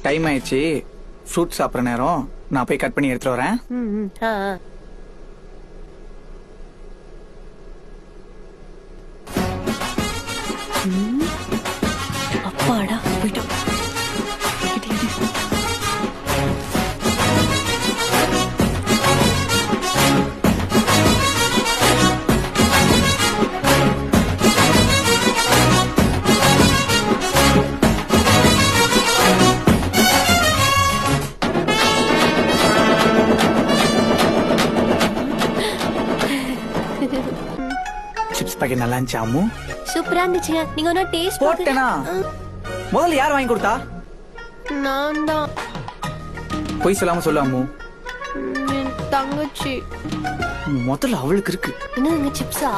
Time ஆயிடுச்சு, fruit சாப்பிட்ற நேரம். நான் போய் கட் பண்ணி எடுத்துட்டு வரேன். அப்பாடா போயிட்டோம். சிப்ஸ் பாக்கெட் நல்லா இருந்துச்சு அம்மு. சூப்பரா இருந்துச்சுங்க. நீங்க ஒன்னா டேஸ்ட் போட்டேனா? முதல்ல யார் வாங்கி கொடுத்தா? நான் தான். பொய் சொல்லாம சொல்லு அம்மு. தங்கச்சி. முதல்ல அவளுக்கு இருக்கு. என்னங்க சிப்ஸா?